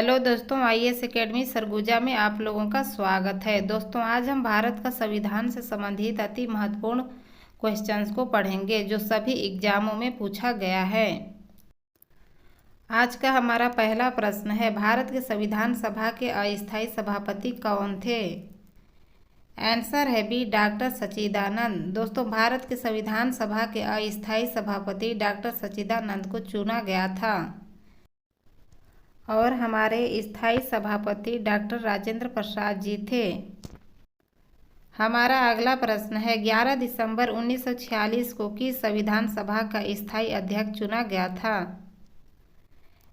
Hello दोस्तों, IAS academy Surguja में आप लोगों का स्वागत है। दोस्तों, आज हम भारत का संविधान से संबंधित अति महत्वपूर्ण क्वेश्चंस को पढ़ेंगे जो सभी एग्जामों में पूछा गया है। आज का हमारा पहला प्रश्न है, भारत के संविधान सभा के अस्थायी सभापति कौन थे? आंसर है बी, डॉक्टर सच्चिदानंद। दोस्तों, भारत के संविधान सभा के अस्थायी सभापति डॉक्टर सच्चिदानंद को चुना गया था और हमारे स्थायी सभापति डॉक्टर राजेंद्र प्रसाद जी थे। हमारा अगला प्रश्न है, 11 दिसंबर 1946 को किस संविधान सभा का स्थायी अध्यक्ष चुना गया था?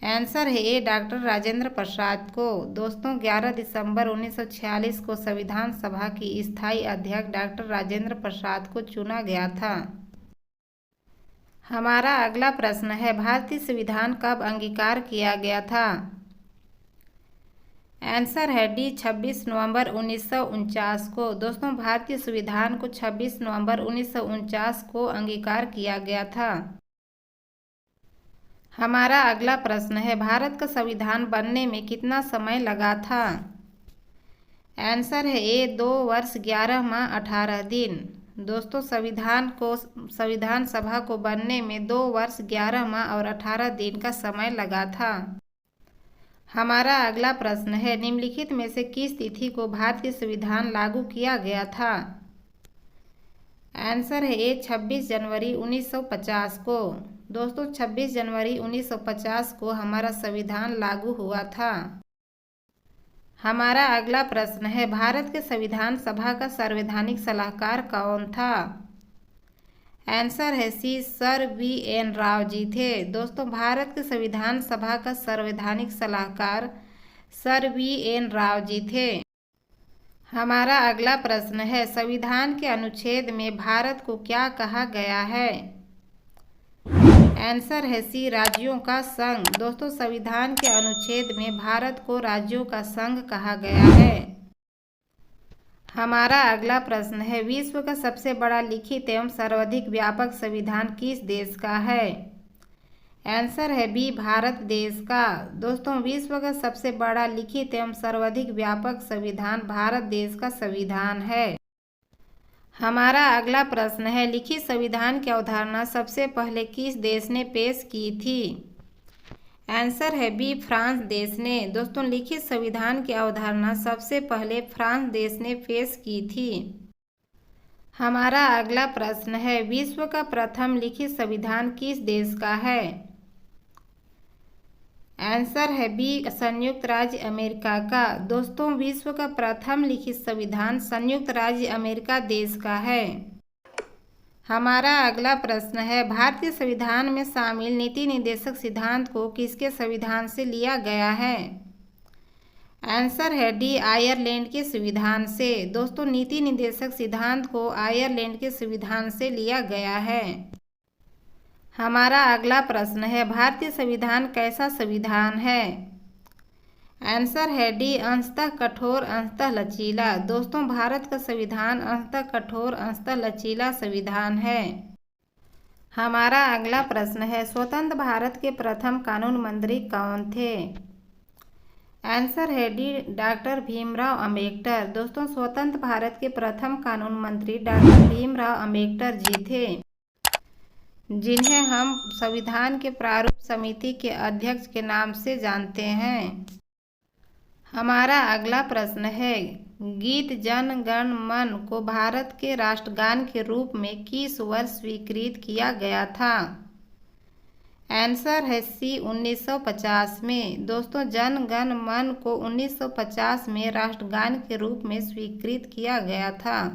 आंसर है ए, डॉक्टर राजेंद्र प्रसाद को। दोस्तों, 11 दिसंबर 1946 को संविधान सभा की स्थायी अध्यक्ष डॉक्टर राजेंद्र प्रसाद को चुना गया था। हमारा अगला प्रश्न है, भारतीय संविधान कब अंगीकार किया गया था? आंसर है डी, 26 नवंबर 1949 को। दोस्तों, भारतीय संविधान को 26 नवंबर 1949 को अंगीकार किया गया था। हमारा अगला प्रश्न है, भारत का संविधान बनने में कितना समय लगा था? आंसर है ए, 2 वर्ष 11 माह 18 दिन। दोस्तों, संविधान सभा को बनने में 2 वर्ष 11 माह और 18 दिन का समय लगा था। हमारा अगला प्रश्न है, निम्नलिखित में से किस तिथि को भारतीय संविधान लागू किया गया था? आंसर है ए, 26 जनवरी 1950 को। दोस्तों, 26 जनवरी 1950 को हमारा संविधान लागू हुआ था। हमारा अगला प्रश्न है, भारत के संविधान सभा का संवैधानिक सलाहकार कौन था? आंसर है सी, सर वी.एन. राव जी थे। दोस्तों, भारत के संविधान सभा का संवैधानिक सलाहकार सर वी.एन. राव जी थे। हमारा अगला प्रश्न है, संविधान के अनुच्छेद में भारत को क्या कहा गया है? आंसर है सी, राज्यों का संघ। दोस्तों, संविधान के अनुच्छेद में भारत को राज्यों का संघ कहा गया है। हमारा अगला प्रश्न है, विश्व का सबसे बड़ा लिखित एवं सर्वाधिक व्यापक संविधान किस देश का है? आंसर है बी, भारत देश का। दोस्तों, विश्व का सबसे बड़ा लिखित एवं सर्वाधिक व्यापक संविधान भारत देश का संविधान है। हमारा अगला प्रश्न है, लिखित संविधान की अवधारणा सबसे पहले किस देश ने पेश की थी? आंसर है बी, फ्रांस देश ने। दोस्तों, लिखित संविधान की अवधारणा सबसे पहले फ्रांस देश ने पेश की थी। हमारा अगला प्रश्न है, विश्व का प्रथम लिखित संविधान किस देश का है? आंसर है बी, संयुक्त राज्य अमेरिका का। दोस्तों, विश्व का प्रथम लिखित संविधान संयुक्त राज्य अमेरिका देश का है। हमारा अगला प्रश्न है, भारतीय संविधान में शामिल नीति निर्देशक सिद्धांत को किसके संविधान से लिया गया है? आंसर है डी, आयरलैंड के संविधान से। दोस्तों, नीति निर्देशक सिद्धांत को आयरलैंड के संविधान से लिया गया है। हमारा अगला प्रश्न है, भारतीय संविधान कैसा संविधान है? आंसर है डी, अंशतः कठोर अंशतः लचीला। दोस्तों, भारत का संविधान अंशतः कठोर अंशतः लचीला संविधान है। हमारा अगला प्रश्न है, स्वतंत्र भारत के प्रथम कानून मंत्री कौन थे? आंसर है डी, डॉक्टर भीमराव अंबेडकर। दोस्तों, स्वतंत्र भारत के प्रथम कानून मंत्री डॉक्टर भीमराव अंबेडकर जी थे, जिन्हें हम संविधान के प्रारूप समिति के अध्यक्ष के नाम से जानते हैं। हमारा अगला प्रश्न है, गीत जन गण मन को भारत के राष्ट्रगान के रूप में किस वर्ष स्वीकृत किया गया था? आंसर है सी, 1950 में। दोस्तों, जन गण मन को 1950 में राष्ट्रगान के रूप में स्वीकृत किया गया था।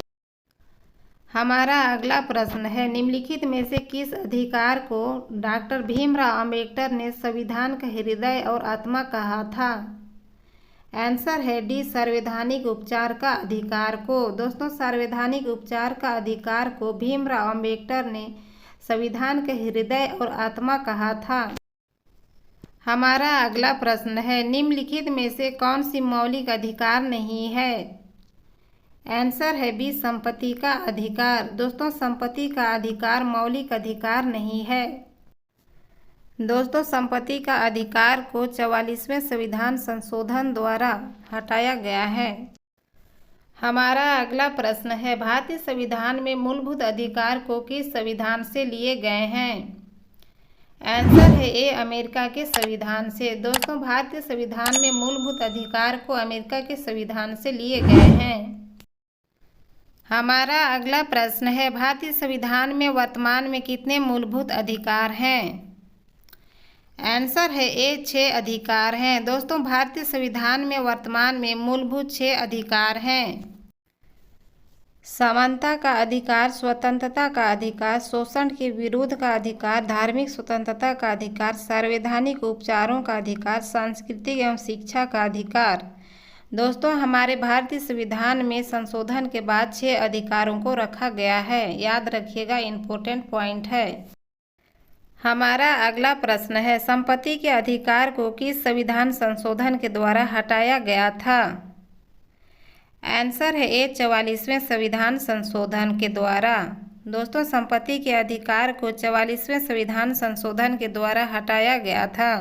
हमारा अगला प्रश्न है, निम्नलिखित में से किस अधिकार को डॉक्टर भीमराव अंबेडकर ने संविधान का हृदय और आत्मा कहा था? आंसर है डी, संवैधानिक उपचार का अधिकार को। दोस्तों, संवैधानिक उपचार का अधिकार को भीमराव अंबेडकर ने संविधान के हृदय और आत्मा कहा था। हमारा अगला प्रश्न है, निम्नलिखित में से कौन सी मौलिक अधिकार नहीं है? आंसर है बी, संपत्ति का अधिकार। दोस्तों, संपत्ति का अधिकार मौलिक अधिकार नहीं है। दोस्तों, संपत्ति का अधिकार को 44वें संविधान संशोधन द्वारा हटाया गया है। हमारा अगला प्रश्न है, भारतीय संविधान में मूलभूत अधिकार को किस संविधान से लिए गए हैं? आंसर है ए, अमेरिका के संविधान से। दोस्तों, भारतीय संविधान में मूलभूत अधिकार को अमेरिका के संविधान से लिए गए हैं। हमारा अगला प्रश्न है, भारतीय संविधान में वर्तमान में कितने मूलभूत अधिकार हैं? आंसर है ए, 6 अधिकार हैं। दोस्तों, भारतीय संविधान में वर्तमान में मूलभूत 6 अधिकार हैं। समानता का अधिकार, स्वतंत्रता का अधिकार, शोषण के विरुद्ध का अधिकार, धार्मिक स्वतंत्रता का अधिकार, संवैधानिक उपचारों का अधिकार, सांस्कृतिक एवं शिक्षा का अधिकार। दोस्तों, हमारे भारतीय संविधान में संशोधन के बाद 6 अधिकारों को रखा गया है। याद रखिएगा, इम्पोर्टेंट पॉइंट है। हमारा अगला प्रश्न है, संपत्ति के अधिकार को किस संविधान संशोधन के द्वारा हटाया गया था? आंसर है ए, 44वें संविधान संशोधन के द्वारा। दोस्तों, संपत्ति के अधिकार को 44वें संविधान संशोधन के द्वारा हटाया गया था।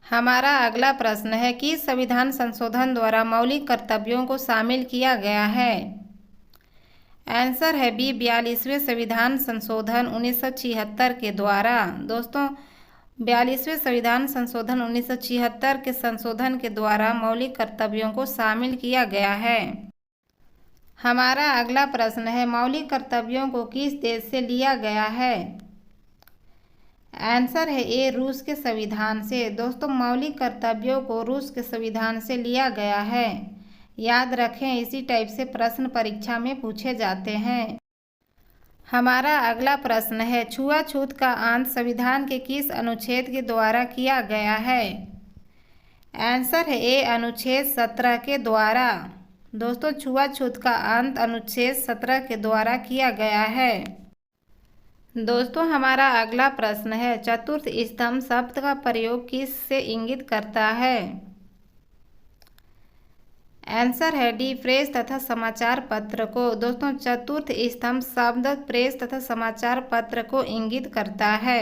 हमारा अगला प्रश्न है, किस संविधान संशोधन द्वारा मौलिक कर्तव्यों को शामिल किया गया है? आंसर है बी, 42वें संविधान संशोधन 1976 के द्वारा। दोस्तों, 42वें संविधान संशोधन 1976 के संशोधन के द्वारा मौलिक कर्तव्यों को शामिल किया गया है। हमारा अगला प्रश्न है, मौलिक कर्तव्यों को किस देश से लिया गया है? आंसर है ए, रूस के संविधान से। दोस्तों, मौलिक कर्तव्यों को रूस के संविधान से लिया गया है। याद रखें, इसी टाइप से प्रश्न परीक्षा में पूछे जाते हैं। हमारा अगला प्रश्न है, छुआछूत का अंत संविधान के किस अनुच्छेद के द्वारा किया गया है? आंसर है ए, अनुच्छेद 17 के द्वारा। दोस्तों, छुआछूत का अंत अनुच्छेद 17 के द्वारा किया गया है। दोस्तों, हमारा अगला प्रश्न है, चतुर्थ स्तंभ शब्द का प्रयोग किस से इंगित करता है? आंसर है डी, प्रेस तथा समाचार पत्र को। दोस्तों, चतुर्थ स्तंभ शब्द प्रेस तथा समाचार पत्र को इंगित करता है।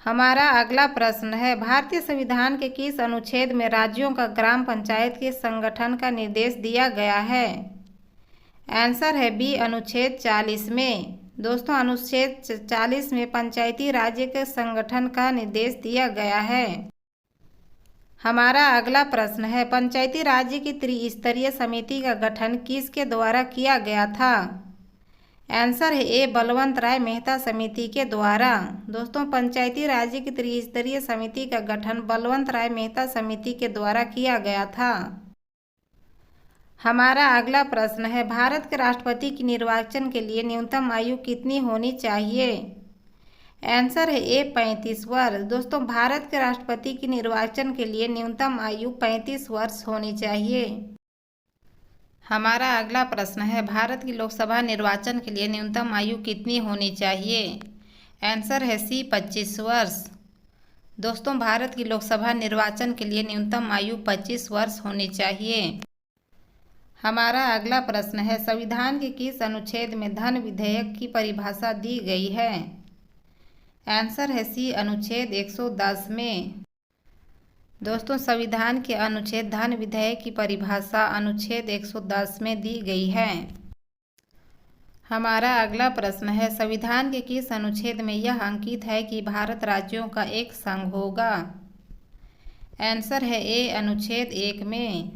हमारा अगला प्रश्न है, भारतीय संविधान के किस अनुच्छेद में राज्यों का ग्राम पंचायत के संगठन का निर्देश दिया गया है? आंसर है बी, अनुच्छेद 40 में। दोस्तों, अनुच्छेद 40 में पंचायती राज्य के संगठन का निर्देश दिया गया है। हमारा अगला प्रश्न है, पंचायती राज्य की त्रिस्तरीय समिति का गठन किसके द्वारा किया गया था? आंसर है ए, बलवंत राय मेहता समिति के द्वारा। दोस्तों, पंचायती राज्य की त्रिस्तरीय समिति का गठन बलवंत राय मेहता समिति के द्वारा किया गया था। हमारा अगला प्रश्न है, भारत के राष्ट्रपति की निर्वाचन के लिए न्यूनतम आयु कितनी होनी चाहिए? आंसर है ए, 35 वर्ष। दोस्तों, भारत के राष्ट्रपति की निर्वाचन के लिए न्यूनतम आयु 35 वर्ष होनी चाहिए। हमारा अगला प्रश्न है, भारत की लोकसभा निर्वाचन के लिए न्यूनतम आयु कितनी होनी चाहिए? आंसर है सी, 25 वर्ष। दोस्तों, भारत की लोकसभा निर्वाचन के लिए न्यूनतम आयु 25 वर्ष होनी चाहिए। हमारा अगला प्रश्न है, संविधान के किस अनुच्छेद में धन विधेयक की परिभाषा दी गई है? आंसर है सी, अनुच्छेद 110 में। दोस्तों, संविधान के अनुच्छेद धन विधेयक की परिभाषा अनुच्छेद 110 में दी गई है। हमारा अगला प्रश्न है, संविधान के किस अनुच्छेद में यह अंकित है कि भारत राज्यों का एक संघ होगा? आंसर है ए, अनुच्छेद 1 में।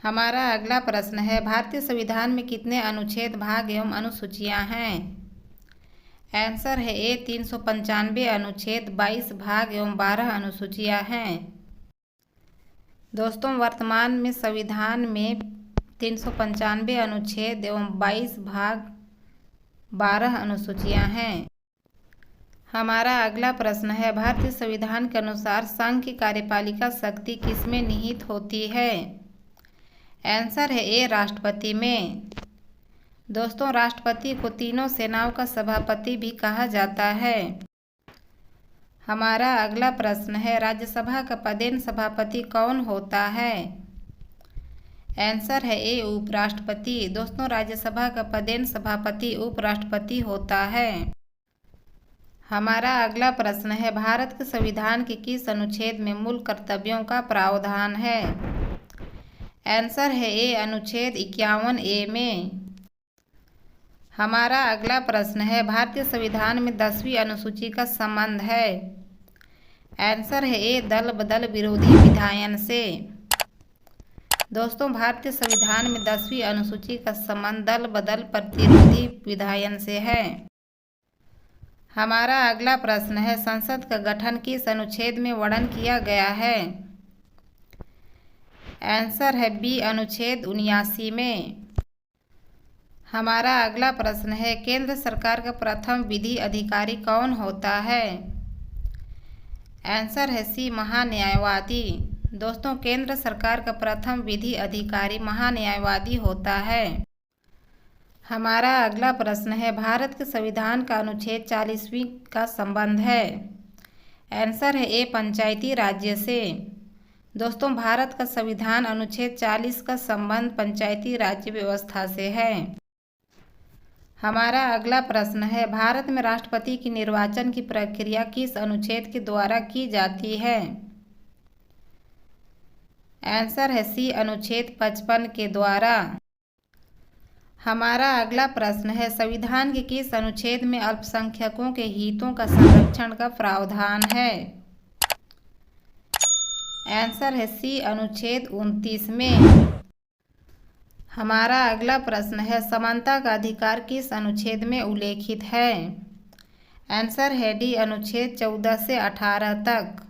हमारा अगला प्रश्न है, भारतीय संविधान में कितने अनुच्छेद, भाग एवं अनुसूचियां हैं? आंसर है ए, 395 अनुच्छेद, 22 भाग एवं 12 अनुसूचियां हैं। दोस्तों, वर्तमान में संविधान में 395 अनुच्छेद एवं 22 भाग 12 अनुसूचियां हैं। हमारा अगला प्रश्न है, भारतीय संविधान के अनुसार संघ की कार्यपालिका शक्ति किसमें निहित होती है? आंसर है ए, राष्ट्रपति में। दोस्तों, राष्ट्रपति को तीनों सेनाओं का सभापति भी कहा जाता है। हमारा अगला प्रश्न है, राज्यसभा का पदेन सभापति कौन होता है? आंसर है ए, उपराष्ट्रपति। दोस्तों, राज्यसभा का पदेन सभापति उपराष्ट्रपति होता है। हमारा अगला प्रश्न है, भारत के संविधान के किस अनुच्छेद में मूल कर्तव्यों का प्रावधान है? आंसर है ए, अनुच्छेद 51A में। हमारा अगला प्रश्न है, भारतीय संविधान में 10वीं अनुसूची का संबंध है? आंसर है ए, दल बदल विरोधी विधायन से। दोस्तों, भारतीय संविधान में 10वीं अनुसूची का संबंध दल बदल प्रतिरोधी विधायन से है। हमारा अगला प्रश्न है, संसद का गठन किस अनुच्छेद में वर्णन किया गया है? आंसर है बी, अनुच्छेद 79 में। हमारा अगला प्रश्न है, केंद्र सरकार का प्रथम विधि अधिकारी कौन होता है? आंसर है सी, महान्यायवादी। दोस्तों, केंद्र सरकार का प्रथम विधि अधिकारी महान्यायवादी होता है। हमारा अगला प्रश्न है, भारत के संविधान का अनुच्छेद 40वीं का संबंध है? आंसर है ए, पंचायती राज्य से। दोस्तों, भारत का संविधान अनुच्छेद 40 का संबंध पंचायती राज्य व्यवस्था से है। हमारा अगला प्रश्न है, भारत में राष्ट्रपति की निर्वाचन की प्रक्रिया किस अनुच्छेद के द्वारा की जाती है? आंसर है सी, अनुच्छेद 55 के द्वारा। हमारा अगला प्रश्न है, संविधान के किस अनुच्छेद में अल्पसंख्यकों के हितों का संरक्षण का प्रावधान है? आंसर है सी, अनुच्छेद 29 में। हमारा अगला प्रश्न है, समानता का अधिकार किस अनुच्छेद में उल्लेखित है? आंसर है डी, अनुच्छेद 14 से 18 तक।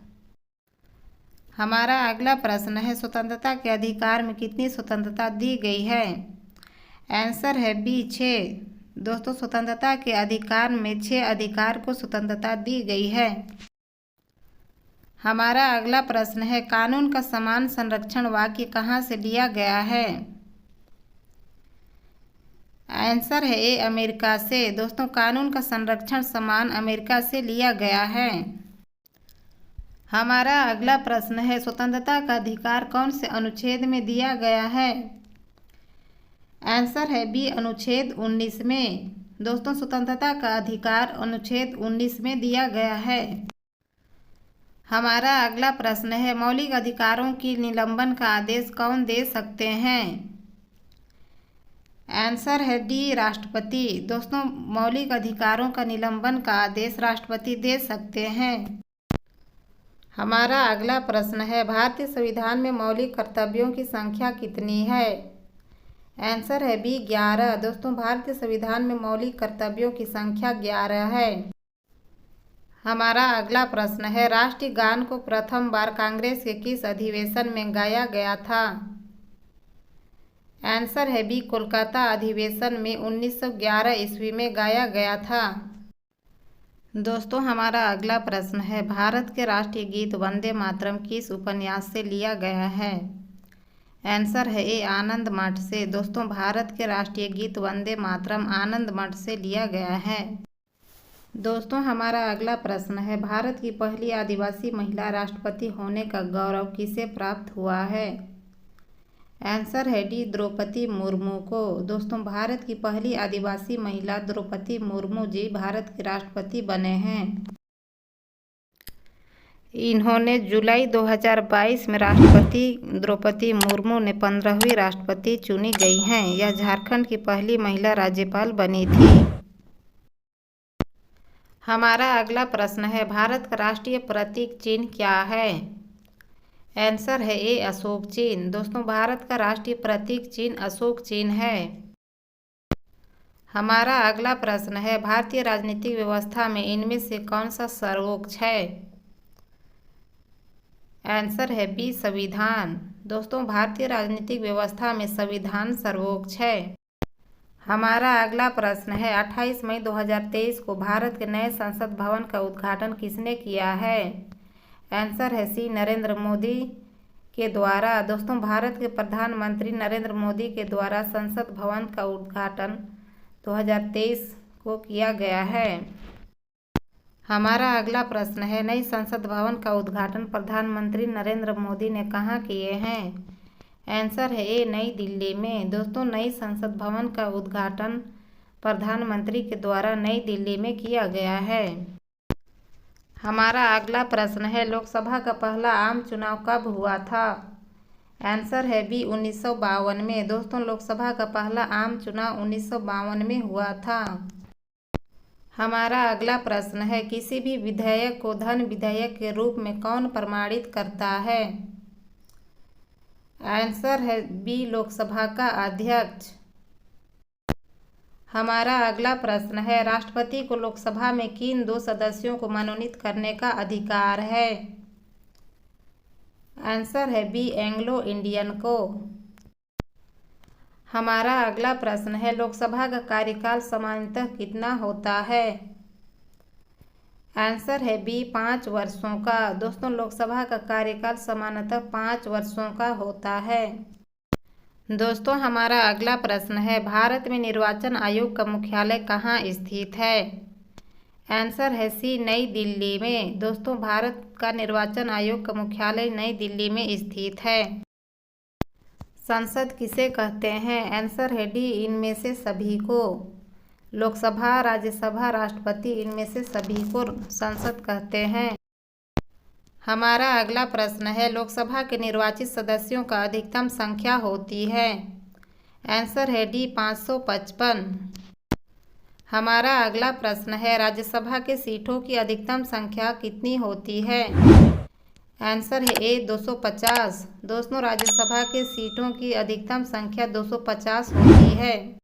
हमारा अगला प्रश्न है, स्वतंत्रता के अधिकार में कितनी स्वतंत्रता दी गई है? आंसर है बी, 6। दोस्तों, स्वतंत्रता के अधिकार में 6 अधिकार को स्वतंत्रता दी गई है। हमारा अगला प्रश्न है, कानून का समान संरक्षण वाक्य कहाँ से लिया गया है? आंसर है ए, अमेरिका से। दोस्तों, कानून का संरक्षण समान अमेरिका से लिया गया है। हमारा अगला प्रश्न है, स्वतंत्रता का अधिकार कौन से अनुच्छेद में दिया गया है? आंसर है बी, अनुच्छेद 19 में। दोस्तों, स्वतंत्रता का अधिकार अनुच्छेद 19 में दिया गया है। हमारा अगला प्रश्न है, मौलिक अधिकारों की निलंबन का आदेश कौन दे सकते हैं? आंसर है डी, राष्ट्रपति। दोस्तों, मौलिक अधिकारों का निलंबन का आदेश राष्ट्रपति दे सकते हैं। हमारा अगला प्रश्न है, भारतीय संविधान में मौलिक कर्तव्यों की संख्या कितनी है? आंसर है बी, 11। दोस्तों, भारतीय संविधान में मौलिक कर्तव्यों की संख्या 11 है। हमारा अगला प्रश्न है, राष्ट्रीय गान को प्रथम बार कांग्रेस के किस अधिवेशन में गाया गया था? आंसर है बी, कोलकाता अधिवेशन में 1911 ईस्वी में गाया गया था। दोस्तों, हमारा अगला प्रश्न है, भारत के राष्ट्रीय गीत वंदे मातरम किस उपन्यास से लिया गया है? आंसर है ए, आनंद मठ से। दोस्तों, भारत के राष्ट्रीय गीत वंदे मातरम आनंद मठ से लिया गया है। दोस्तों, हमारा अगला प्रश्न है, भारत की पहली आदिवासी महिला राष्ट्रपति होने का गौरव किसे प्राप्त हुआ है? आंसर है डी, द्रौपदी मुर्मू को। दोस्तों, भारत की पहली आदिवासी महिला द्रौपदी मुर्मू जी भारत के राष्ट्रपति बने हैं। इन्होंने जुलाई 2022 में राष्ट्रपति द्रौपदी मुर्मू ने 15वीं राष्ट्रपति चुनी गई हैं। यह झारखंड की पहली महिला राज्यपाल बनी थी। हमारा अगला प्रश्न है, भारत का राष्ट्रीय प्रतीक चिन्ह क्या है? आंसर है ए, अशोक चिन्ह। दोस्तों, भारत का राष्ट्रीय प्रतीक चिन्ह अशोक चिन्ह है। हमारा अगला प्रश्न है, भारतीय राजनीतिक व्यवस्था में इनमें से कौन सा सर्वोच्च है? आंसर है बी, संविधान। दोस्तों, भारतीय राजनीतिक व्यवस्था में संविधान सर्वोच्च है। हमारा अगला प्रश्न है, 28 मई 2023 को भारत के नए संसद भवन का उद्घाटन किसने किया है? आंसर है सी, नरेंद्र मोदी के द्वारा। दोस्तों, भारत के प्रधानमंत्री नरेंद्र मोदी के द्वारा संसद भवन का उद्घाटन 2023 को किया गया है। हमारा अगला प्रश्न है, नई संसद भवन का उद्घाटन प्रधानमंत्री नरेंद्र मोदी ने कहाँ किए हैं? आंसर है ए, नई दिल्ली में। दोस्तों, नई संसद भवन का उद्घाटन प्रधानमंत्री के द्वारा नई दिल्ली में किया गया है। हमारा अगला प्रश्न है, लोकसभा का पहला आम चुनाव कब हुआ था? आंसर है बी 1952 में। दोस्तों, लोकसभा का पहला आम चुनाव 1952 में हुआ था। हमारा अगला प्रश्न है, किसी भी विधेयक को धन विधेयक के रूप में कौन प्रमाणित करता है? आंसर है बी लोकसभा का अध्यक्ष। हमारा अगला प्रश्न है, राष्ट्रपति को लोकसभा में किन 2 सदस्यों को मनोनीत करने का अधिकार है? आंसर है बी एंग्लो इंडियन को। हमारा अगला प्रश्न है, लोकसभा का कार्यकाल सामान्यतः कितना होता है? आंसर है बी 5 वर्षों का। दोस्तों, लोकसभा का कार्यकाल सामान्यतः 5 वर्षों का होता है। दोस्तों, हमारा अगला प्रश्न है, भारत में निर्वाचन आयोग का मुख्यालय कहाँ स्थित है? आंसर है सी नई दिल्ली में। दोस्तों, भारत का निर्वाचन आयोग का मुख्यालय नई दिल्ली में स्थित है। संसद किसे कहते हैं? आंसर है डी इनमें से सभी को। लोकसभा, राज्यसभा, राष्ट्रपति, इनमें से सभी को संसद कहते हैं। हमारा अगला प्रश्न है, लोकसभा के निर्वाचित सदस्यों का अधिकतम संख्या होती है? आंसर है डी 555। हमारा अगला प्रश्न है, राज्यसभा के सीटों की अधिकतम संख्या कितनी होती है? आंसर है ए 250। दोस्तों, राज्यसभा के सीटों की अधिकतम संख्या 250 होती है।